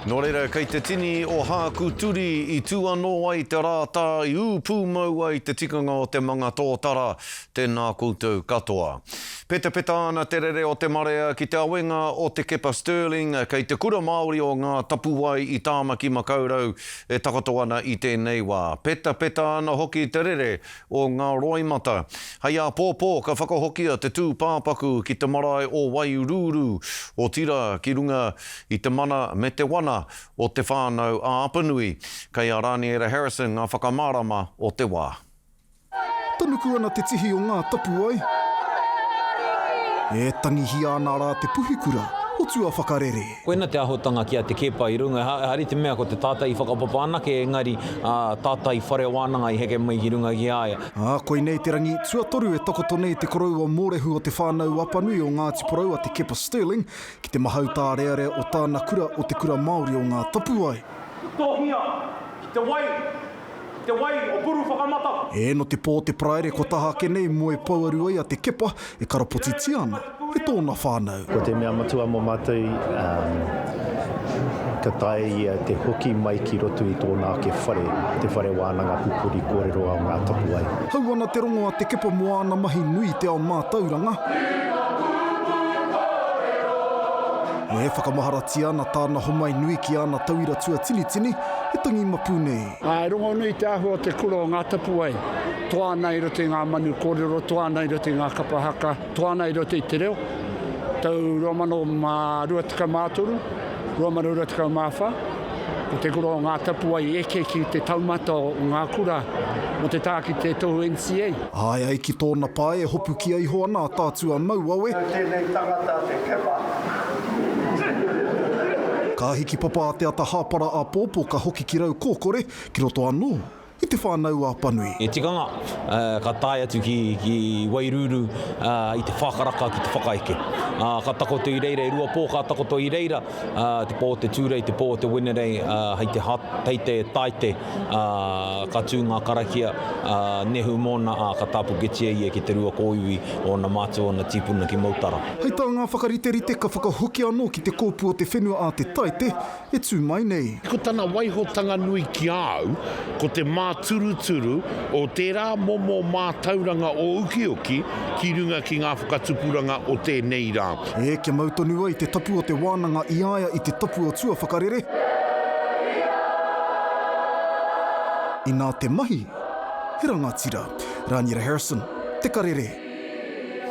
Nō reira, kei te tini o Hāku Turi I tū anō ai te rātā I ūpū mau ai te tikanga o te manga tōtara, tēnā koutou katoa. Peta ana te rere o te marea ki te awenga o te kepa Stirling, kei te kura Māori o ngā tapuai I Tāmaki Makaurau, e takato ana I tēnei wā. Peta ana hoki te rere o ngā roimata. Hei a pōpō, ka whakahokia te tū pāpaku ki te marae o Wairuru, o tira ki runga I te mana me te wana o te whānau a Apanui, kei a Raniera Harrison ngā whakamārama o te wā. Tanuku ana te tihi o ngā tapuai. E tangihi ana rā te puhikura o tua whakarere. Koina te ahotanga ki a te kepa I runga, hari te mea ko te tātai whakapapa anake, engari tātai whare wānanga I heke mai ki runga ki aia. Koe nei te rangi, tuatoru e takoto nei te koroua mōrehu o te whānau Apanui o Ngāti Porou a te kepa Stirling, ki te mahau tā reare o tāna kura o te kura Māori o ngā tapuai. Tōhia, te wai o puru whakamata. No te pō te praere ko taha ke nei mo e pauaru ai a te kepa e karapoti ana, e tōna whānau. Ko te mea matua mo mātou, ka tae te hoki mai ki roto I tōna te whare wānanga pupuri kōrero o ngā tapuai. Hau ana te rongo a te kepa moana mahi nui te ao mātauranga. E whakamaharatia ana tāna homai nui ki ana tauira tua tini, e tangi mapu nei. Rongo nui te ahu o te kura o ngā tapuai. Toa nei rote ngā manu kōrero, toa nei rote ngā kapahaka, toa nei rote I te reo. Tau romano mā ruatika mātoru, romano ruatika māwha. Ko te kura o ngā tapuai eke ki te taumata o ngā kura, mo te tā ki te tohu NCA. Ai ki tōna pae e hopu ki ai hoana tātua mau awe. Tēnei tangata te kepa. Ka hiki papa a te ata hāpara a pōpō ka hoki ki rau kōkore, ki roto anō, I te whānau a Apanui. E tikanga, ka tae atu ki Wairuru I te whakaraka ki te whakaeke. Ka takoto I reira, e rua pō ka takoto I reira, te pō te tūrei, te pō te winerei, hei te teite taite, ka tū ngā karakia, nehu mōna ka tapu getia I ki te rua kōiwi o na mātua o na tipuna ki Mautara. Hei tā ngā whakariterite ka whakahoki anō ki te kōpū o te whenua a te taite, e tū mai nei. Ko tana waihotanga nui ki au, ko te turuturu o tērā momo mātauranga o ukioki ki runga ki ngā whakatupuranga o tēnei rā. Kia mautonu ai te tapu o te wānanga I aia I te tapu o tua whakarere. I nā te mahi, he rangatira, Raniera Harrison, te karere.